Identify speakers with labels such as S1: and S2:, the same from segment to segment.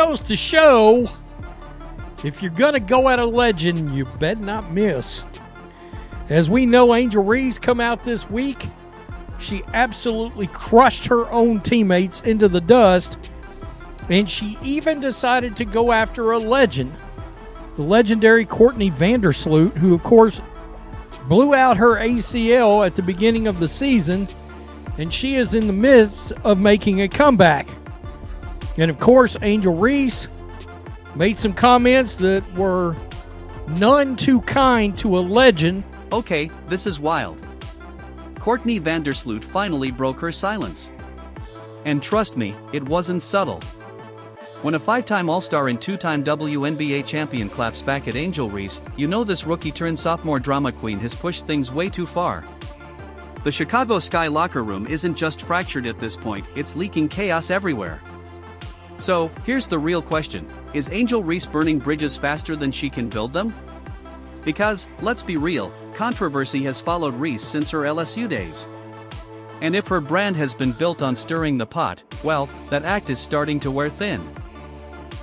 S1: goes to show, if you're going to go at a legend, you better not miss. As we know, Angel Reese come out this week. She absolutely crushed her own teammates into the dust. And she even decided to go after a legend. The legendary Courtney Vandersloot, who, of course, blew out her ACL at the beginning of the season. And she is in the midst of making a comeback. And, of course, Angel Reese made some comments that were none too kind to a legend.
S2: Okay, this is wild. Courtney Vandersloot finally broke her silence. And trust me, it wasn't subtle. When a 5-time All-Star and 2-time WNBA champion claps back at Angel Reese, you know this rookie-turned-sophomore drama queen has pushed things way too far. The Chicago Sky locker room isn't just fractured at this point, it's leaking chaos everywhere. So, here's the real question: is Angel Reese burning bridges faster than she can build them? Because, let's be real, controversy has followed Reese since her LSU days. And if her brand has been built on stirring the pot, well, that act is starting to wear thin.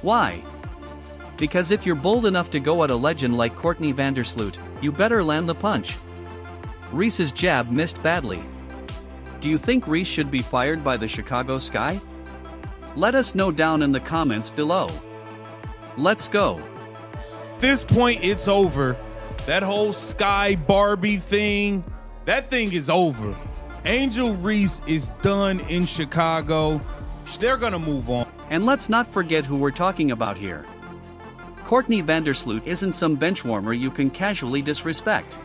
S2: Why? Because if you're bold enough to go at a legend like Courtney Vandersloot, you better land the punch. Reese's jab missed badly. Do you think Reese should be fired by the Chicago Sky? Let us know down in the comments below. Let's go.
S3: At this point, it's over. That whole Sky Barbie thing, that thing is over. Angel Reese is done in Chicago. They're gonna move on.
S2: And let's not forget who we're talking about here. Courtney Vandersloot isn't some benchwarmer you can casually disrespect.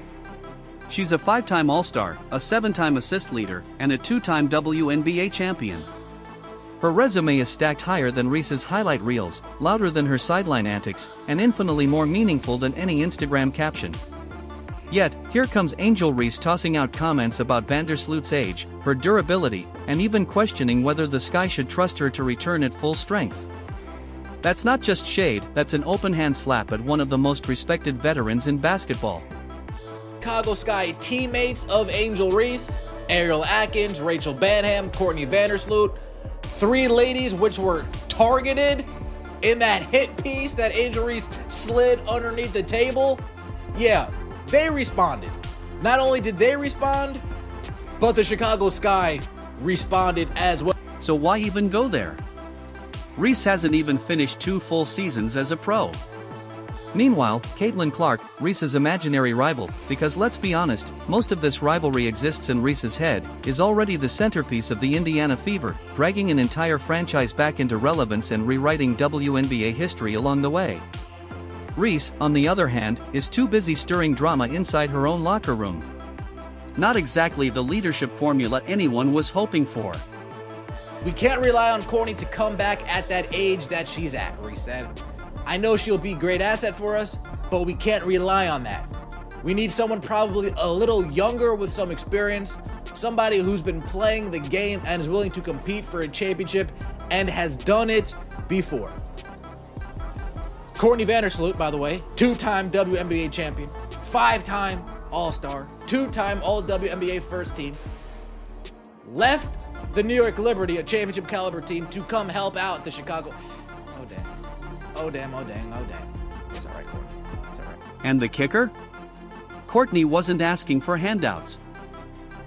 S2: She's a 5-time All-Star, a 7-time assist leader, and a 2-time WNBA champion. Her resume is stacked higher than Reese's highlight reels, louder than her sideline antics, and infinitely more meaningful than any Instagram caption. Yet, here comes Angel Reese tossing out comments about Vandersloot's age, her durability, and even questioning whether the Sky should trust her to return at full strength. That's not just shade, that's an open-hand slap at one of the most respected veterans in basketball.
S4: Chicago Sky teammates of Angel Reese, Ariel Atkins, Rachel Banham, Courtney Vandersloot, 3 ladies which were targeted in that hit piece that Angel Reese slid underneath the table. Yeah, they responded. Not only did they respond, but the Chicago Sky responded as well.
S2: So why even go there? Reese hasn't even finished 2 full seasons as a pro. Meanwhile, Caitlin Clark, Reese's imaginary rival, because let's be honest, most of this rivalry exists in Reese's head, is already the centerpiece of the Indiana Fever, dragging an entire franchise back into relevance and rewriting WNBA history along the way. Reese, on the other hand, is too busy stirring drama inside her own locker room. Not exactly the leadership formula anyone was hoping for.
S4: We can't rely on Courtney to come back at that age that she's at, Reese said. I know she'll be a great asset for us, but we can't rely on that. We need someone probably a little younger with some experience, somebody who's been playing the game and is willing to compete for a championship and has done it before. Courtney Vandersloot, by the way, 2-time WNBA champion, 5-time All-Star, 2-time All-WNBA first team, left the New York Liberty, a championship caliber team, to come help out the Chicago. Oh, damn. Oh, damn, oh, dang, oh, dang. It's all right, Courtney. It's all right.
S2: And the kicker? Courtney wasn't asking for handouts.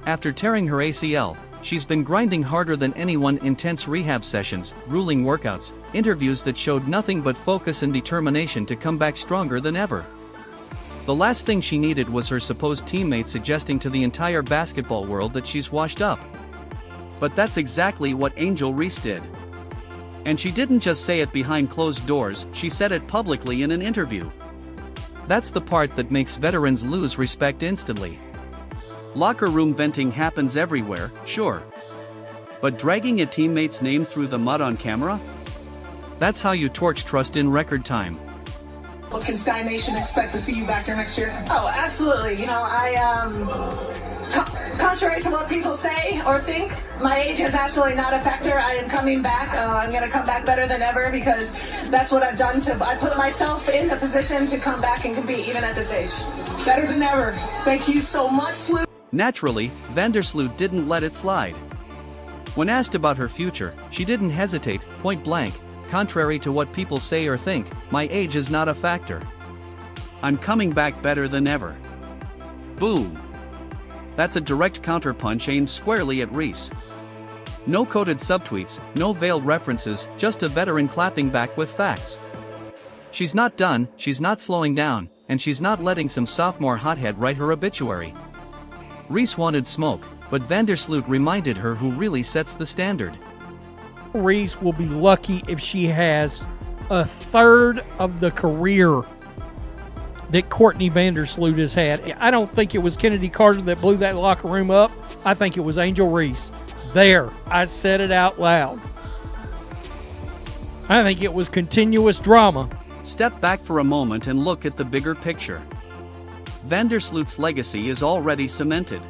S2: After tearing her ACL, she's been grinding harder than anyone. Intense rehab sessions, grueling workouts, interviews that showed nothing but focus and determination to come back stronger than ever. The last thing she needed was her supposed teammate suggesting to the entire basketball world that she's washed up. But that's exactly what Angel Reese did. And she didn't just say it behind closed doors, she said it publicly in an interview. That's the part that makes veterans lose respect instantly. Locker room venting happens everywhere, sure. But dragging a teammate's name through the mud on camera? That's how you torch trust in record time.
S5: Well, can Sky Nation expect to see you back here next year?
S6: Oh, absolutely. You know, contrary to what people say or think, my age is absolutely not a factor. I am coming back. I'm going to come back better than ever because that's what I've done. I put myself in a position to come back and compete even at this age.
S5: Better than ever. Thank you so much, Sloot.
S2: Naturally, Vandersloot didn't let it slide. When asked about her future, she didn't hesitate, point blank. contrary to what people say or think, my age is not a factor. I'm coming back better than ever. Boom. That's a direct counterpunch aimed squarely at Reese. No coded subtweets, no veiled references, just a veteran clapping back with facts. She's not done, she's not slowing down, and she's not letting some sophomore hothead write her obituary. Reese wanted smoke, but Vandersloot reminded her who really sets the standard.
S1: Reese will be lucky if she has a third of the career that Courtney Vandersloot has had. I don't think it was Kennedy Carter that blew that locker room up. I think it was Angel Reese. There, I said it out loud. I think it was continuous drama.
S2: Step back for a moment and look at the bigger picture. Vandersloot's legacy is already cemented.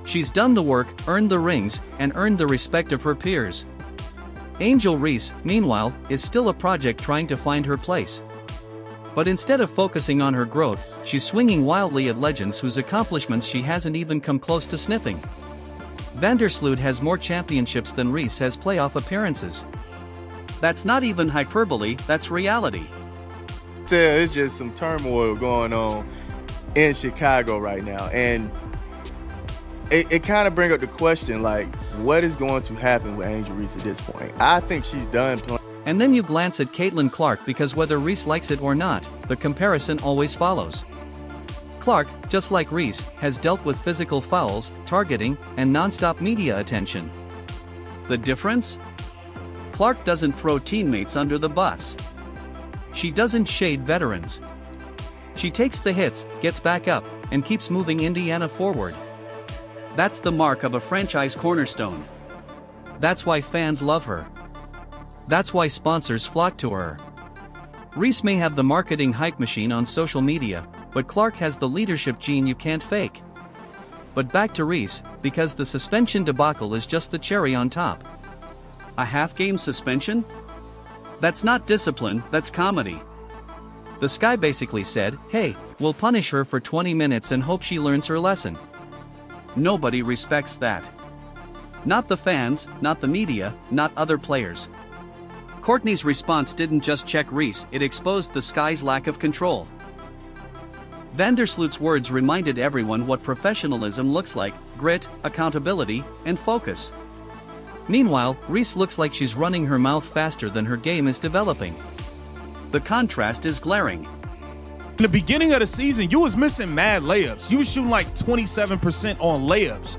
S2: She's done the work, earned the rings, and earned the respect of her peers. Angel Reese, meanwhile, is still a project trying to find her place. But instead of focusing on her growth, she's swinging wildly at legends whose accomplishments she hasn't even come close to sniffing. Vandersloot has more championships than Reese has playoff appearances. That's not even hyperbole, that's reality.
S7: It's just some turmoil going on in Chicago right now, and it kind of brings up the question, like, what is going to happen with Angel Reese at this point? I think she's done playing.
S2: And then you glance at Caitlin Clark, because whether Reese likes it or not, the comparison always follows. Clark, just like Reese, has dealt with physical fouls, targeting, and non-stop media attention. The difference? Clark doesn't throw teammates under the bus. She doesn't shade veterans. She takes the hits, gets back up, and keeps moving Indiana forward. That's the mark of a franchise cornerstone. That's why fans love her. That's why sponsors flock to her. Reese may have the marketing hype machine on social media, but Clark has the leadership gene you can't fake. But back to Reese, because the suspension debacle is just the cherry on top. A half-game suspension? That's not discipline, that's comedy. The Sky basically said, hey, we'll punish her for 20 minutes and hope she learns her lesson. Nobody respects that. Not the fans, not the media, not other players. Courtney's response didn't just check Reese, it exposed the Sky's lack of control. Vandersloot's words reminded everyone what professionalism looks like: grit, accountability, and focus. Meanwhile, Reese looks like she's running her mouth faster than her game is developing. The contrast is glaring.
S3: In the beginning of the season, you was missing mad layups. You was shooting like 27% on layups.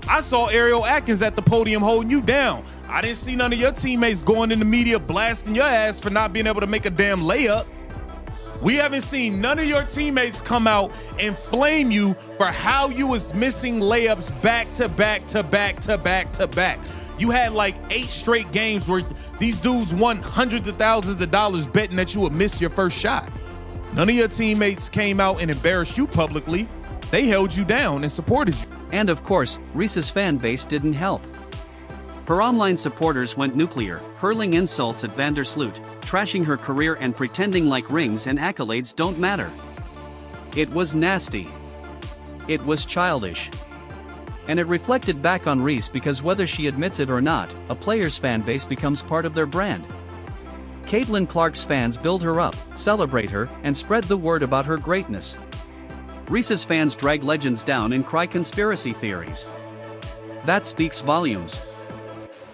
S3: I saw Ariel Atkins at the podium holding you down. I didn't see none of your teammates going in the media blasting your ass for not being able to make a damn layup. We haven't seen none of your teammates come out and flame you for how you was missing layups back to back to back to back to back. You had like 8 straight games where these dudes won hundreds of thousands of dollars betting that you would miss your first shot. None of your teammates came out and embarrassed you publicly. They held you down and supported you.
S2: And of course, Reese's fan base didn't help. Her online supporters went nuclear, hurling insults at Vandersloot, trashing her career and pretending like rings and accolades don't matter. It was nasty. It was childish. And it reflected back on Reese, because whether she admits it or not, a player's fan base becomes part of their brand. Caitlin Clark's fans build her up, celebrate her, and spread the word about her greatness. Reese's fans drag legends down and cry conspiracy theories. That speaks volumes.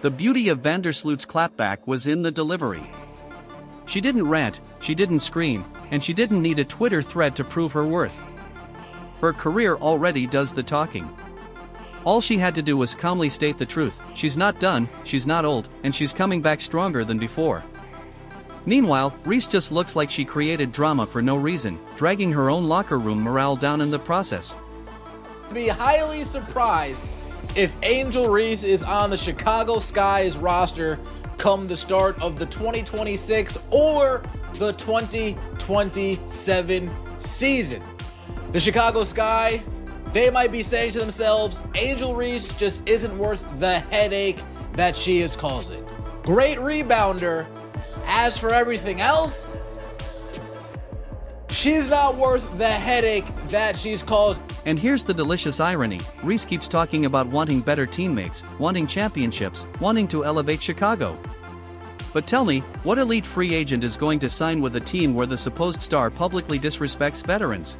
S2: The beauty of Vandersloot's clapback was in the delivery. She didn't rant, she didn't scream, and she didn't need a Twitter thread to prove her worth. Her career already does the talking. All she had to do was calmly state the truth: she's not done, she's not old, and she's coming back stronger than before. Meanwhile, Reese just looks like she created drama for no reason, dragging her own locker room morale down in the process.
S4: Be highly surprised if Angel Reese is on the Chicago Sky's roster come the start of the 2026 or the 2027 season. The Chicago Sky, they might be saying to themselves, Angel Reese just isn't worth the headache that she is causing. Great rebounder. As for everything else, she's not worth the headache that she's caused.
S2: And here's the delicious irony: Reese keeps talking about wanting better teammates, wanting championships, wanting to elevate Chicago. But tell me, what elite free agent is going to sign with a team where the supposed star publicly disrespects veterans?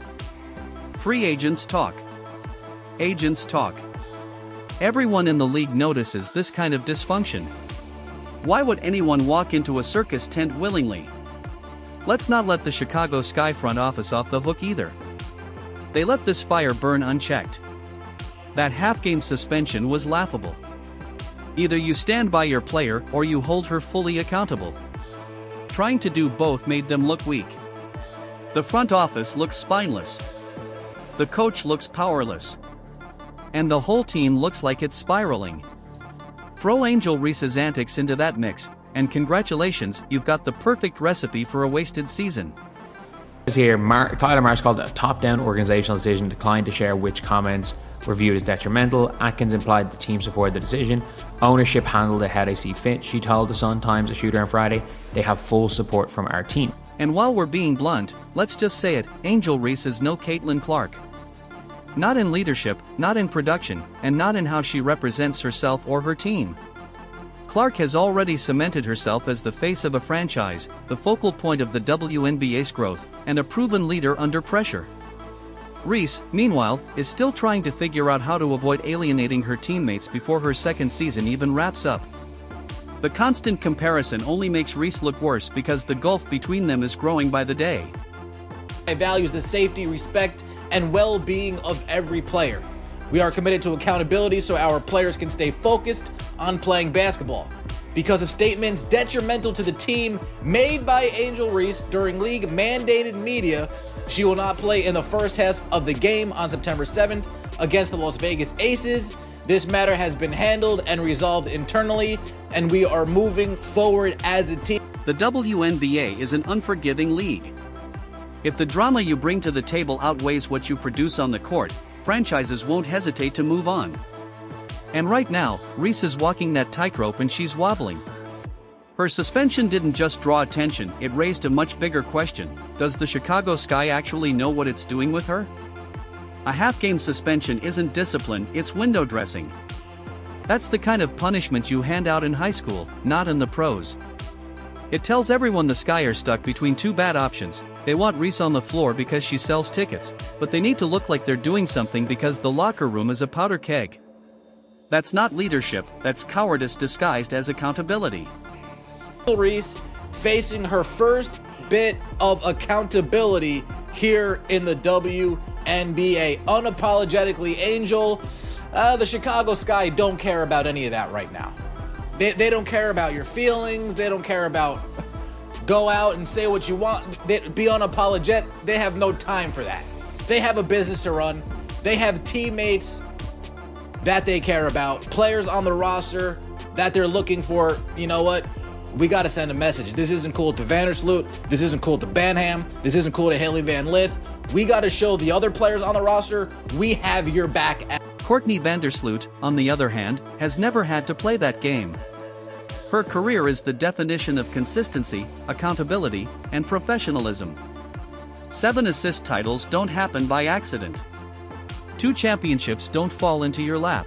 S2: Free agents talk. Agents talk. Everyone in the league notices this kind of dysfunction. Why would anyone walk into a circus tent willingly? Let's not let the Chicago Sky front office off the hook either. They let this fire burn unchecked. That half-game suspension was laughable. Either you stand by your player or you hold her fully accountable. Trying to do both made them look weak. The front office looks spineless. The coach looks powerless. And the whole team looks like it's spiraling. Throw Angel Reese's antics into that mix, and congratulations, you've got the perfect recipe for a wasted season.
S8: Here, Tyler Marsh called it a top-down organizational decision, declined to share which comments were viewed as detrimental. Atkins implied the team supported the decision. Ownership handled it how they see fit. She told the Sun-Times a shooter on Friday, they have full support from our team.
S2: And while we're being blunt, let's just say it, Angel Reese is no Caitlin Clark. Not in leadership, not in production, and not in how she represents herself or her team. Clark has already cemented herself as the face of a franchise, the focal point of the WNBA's growth, and a proven leader under pressure. Reese, meanwhile, is still trying to figure out how to avoid alienating her teammates before her second season even wraps up. The constant comparison only makes Reese look worse because the gulf between them is growing by the day.
S4: It values the safety, respect, and well-being of every player. We are committed to accountability so our players can stay focused on playing basketball. Because of statements detrimental to the team made by Angel Reese during league-mandated media, she will not play in the first half of the game on September 7th against the Las Vegas Aces. This matter has been handled and resolved internally, and we are moving forward as a team.
S2: The WNBA is an unforgiving league. If the drama you bring to the table outweighs what you produce on the court, franchises won't hesitate to move on. And right now, Reese is walking that tightrope and she's wobbling. Her suspension didn't just draw attention, it raised a much bigger question. Does the Chicago Sky actually know what it's doing with her? A half-game suspension isn't discipline, it's window dressing. That's the kind of punishment you hand out in high school, not in the pros. It tells everyone the Sky are stuck between two bad options. They want Reese on the floor because she sells tickets, but they need to look like they're doing something because the locker room is a powder keg. That's not leadership, that's cowardice disguised as accountability.
S4: Reese facing her first bit of accountability here in the WNBA. Unapologetically, Angel, the Chicago Sky don't care about any of that right now. They don't care about your feelings. They don't care about go out and say what you want. Be unapologetic. They have no time for that. They have a business to run. They have teammates that they care about, players on the roster that they're looking for. You know what? We got to send a message. This isn't cool to Vandersloot. This isn't cool to Banham. This isn't cool to Haley Van Lith. We got to show the other players on the roster we have your back.
S2: Courtney Vandersloot, on the other hand, has never had to play that game. Her career is the definition of consistency, accountability, and professionalism. 7 assist titles don't happen by accident. 2 championships don't fall into your lap.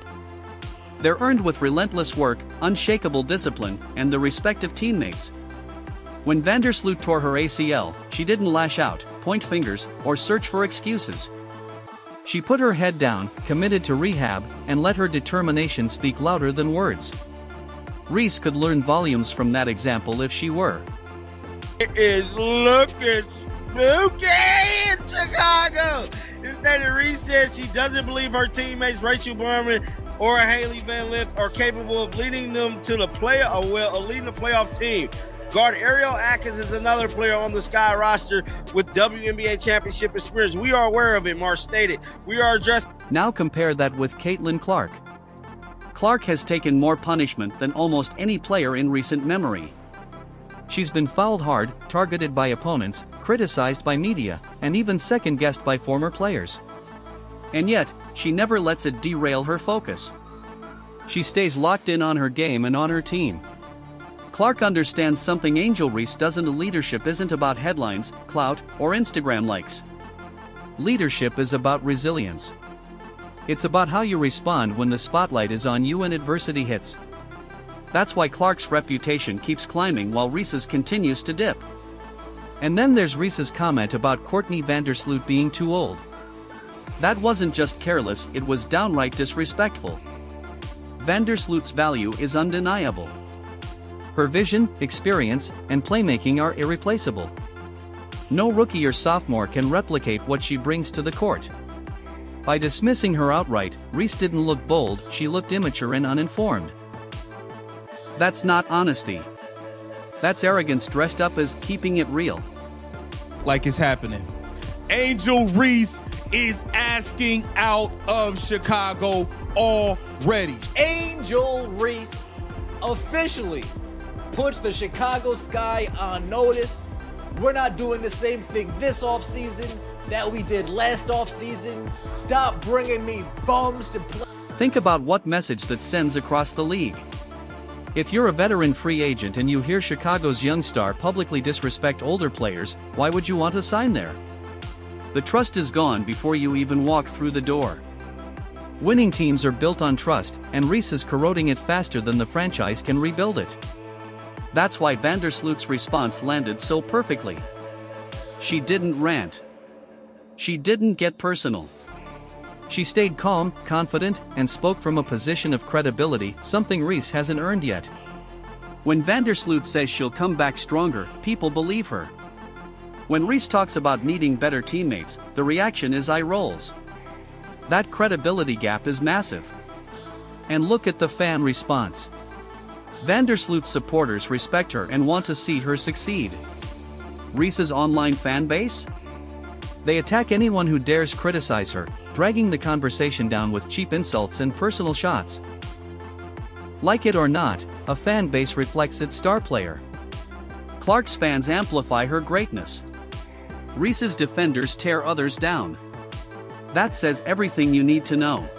S2: They're earned with relentless work, unshakable discipline, and the respect of teammates. When Vandersloot tore her ACL, she didn't lash out, point fingers, or search for excuses. She put her head down, committed to rehab, and let her determination speak louder than words. Reese could learn volumes from that example if she were.
S9: It is looking spooky in Chicago. This Lady Reese said she doesn't believe her teammates Rachel Berman or Haley Van Lith are capable of leading them to the leading the playoff team. Guard Ariel Atkins is another player on the Sky roster with WNBA championship experience. We are aware of it, Marsh stated. We are addressing.
S2: Now compare that with Caitlin Clark. Clark has taken more punishment than almost any player in recent memory. She's been fouled hard, targeted by opponents, criticized by media, and even second-guessed by former players. And yet, she never lets it derail her focus. She stays locked in on her game and on her team. Clark understands something Angel Reese doesn't. Leadership isn't about headlines, clout, or Instagram likes. Leadership is about resilience. It's about how you respond when the spotlight is on you and adversity hits. That's why Clark's reputation keeps climbing while Reese's continues to dip. And then there's Reese's comment about Courtney Vandersloot being too old. That wasn't just careless, it was downright disrespectful. Vandersloot's value is undeniable. Her vision, experience, and playmaking are irreplaceable. No rookie or sophomore can replicate what she brings to the court. By dismissing her outright, Reese didn't look bold, she looked immature and uninformed. That's not honesty. That's arrogance dressed up as keeping it real.
S3: Like it's happening. Angel Reese is asking out of Chicago already.
S4: Angel Reese officially puts the Chicago Sky on notice. We're not doing the same thing this offseason that we did last offseason. Stop bringing me bums to play.
S2: Think about what message that sends across the league. If you're a veteran free agent and you hear Chicago's young star publicly disrespect older players, why would you want to sign there? The trust is gone before you even walk through the door. Winning teams are built on trust, and Reese is corroding it faster than the franchise can rebuild it. That's why Vandersloot's response landed so perfectly. She didn't rant. She didn't get personal. She stayed calm, confident, and spoke from a position of credibility, something Reese hasn't earned yet. When Vandersloot says she'll come back stronger, people believe her. When Reese talks about needing better teammates, the reaction is eye rolls. That credibility gap is massive. And look at the fan response. Vandersloot's supporters respect her and want to see her succeed. Reese's online fan base? They attack anyone who dares criticize her, dragging the conversation down with cheap insults and personal shots. Like it or not, a fan base reflects its star player. Clark's fans amplify her greatness. Reese's defenders tear others down. That says everything you need to know.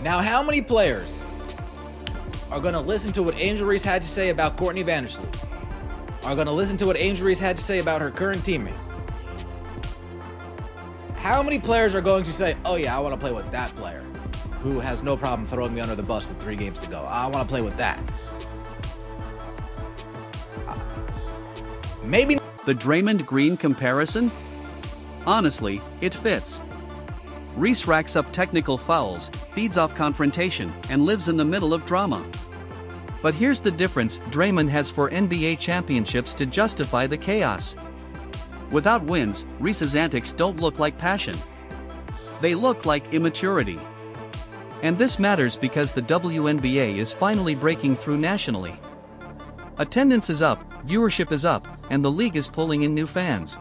S4: Now, how many players are going to listen to what Angel Reese had to say about Courtney Vandersloot? Are going to listen to what Angel Reese had to say about her current teammates? How many players are going to say, oh yeah, I want to play with that player who has no problem throwing me under the bus with 3 games to go. I want to play with that. Maybe.
S2: The Draymond Green comparison? Honestly, it fits. Reese racks up technical fouls, feeds off confrontation, and lives in the middle of drama. But here's the difference: Draymond has 4 NBA championships to justify the chaos. Without wins, Reese's antics don't look like passion. They look like immaturity. And this matters because the WNBA is finally breaking through nationally. Attendance is up, viewership is up, and the league is pulling in new fans.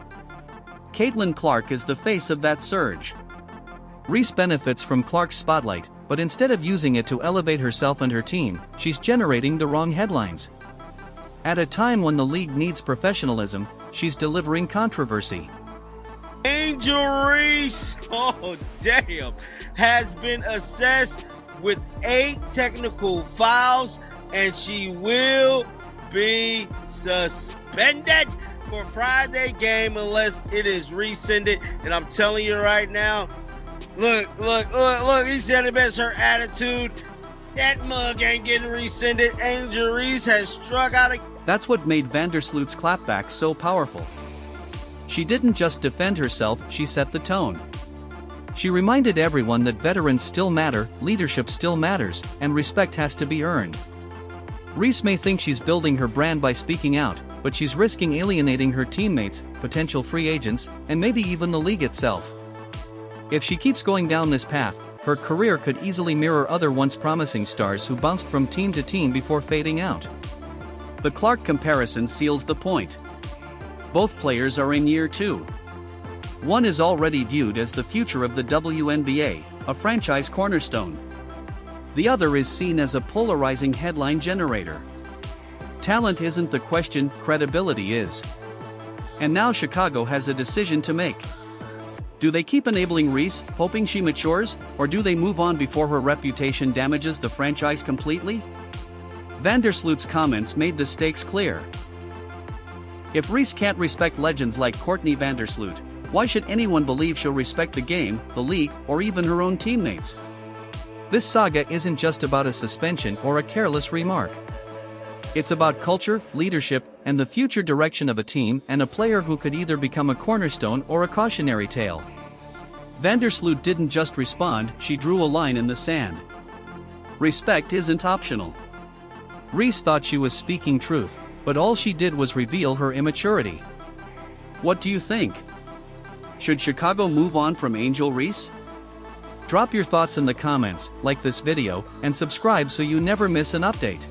S2: Caitlin Clark is the face of that surge. Reese benefits from Clark's spotlight, but instead of using it to elevate herself and her team, she's generating the wrong headlines. At a time when the league needs professionalism, she's delivering controversy.
S9: Angel Reese, oh damn, has been assessed with 8 technical fouls, and she will be suspended for Friday game unless it is rescinded. And I'm telling you right now, look, he said it best, her attitude. That mug ain't getting rescinded. Angel Reese has struck out a...
S2: That's what made Vandersloot's clapback so powerful. She didn't just defend herself, she set the tone. She reminded everyone that veterans still matter, leadership still matters, and respect has to be earned. Reese may think she's building her brand by speaking out, but she's risking alienating her teammates, potential free agents, and maybe even the league itself. If she keeps going down this path, her career could easily mirror other once promising stars who bounced from team to team before fading out. The Clark comparison seals the point. Both players are in year 2. One is already viewed as the future of the WNBA, a franchise cornerstone. The other is seen as a polarizing headline generator. Talent isn't the question, credibility is. And now Chicago has a decision to make. Do they keep enabling Reese, hoping she matures, or do they move on before her reputation damages the franchise completely? Vandersloot's comments made the stakes clear. If Reese can't respect legends like Courtney Vandersloot, why should anyone believe she'll respect the game, the league, or even her own teammates? This saga isn't just about a suspension or a careless remark. It's about culture, leadership, and the future direction of a team and a player who could either become a cornerstone or a cautionary tale. Vandersloot didn't just respond, she drew a line in the sand. Respect isn't optional. Reese thought she was speaking truth, but all she did was reveal her immaturity. What do you think? Should Chicago move on from Angel Reese? Drop your thoughts in the comments, like this video, and subscribe so you never miss an update.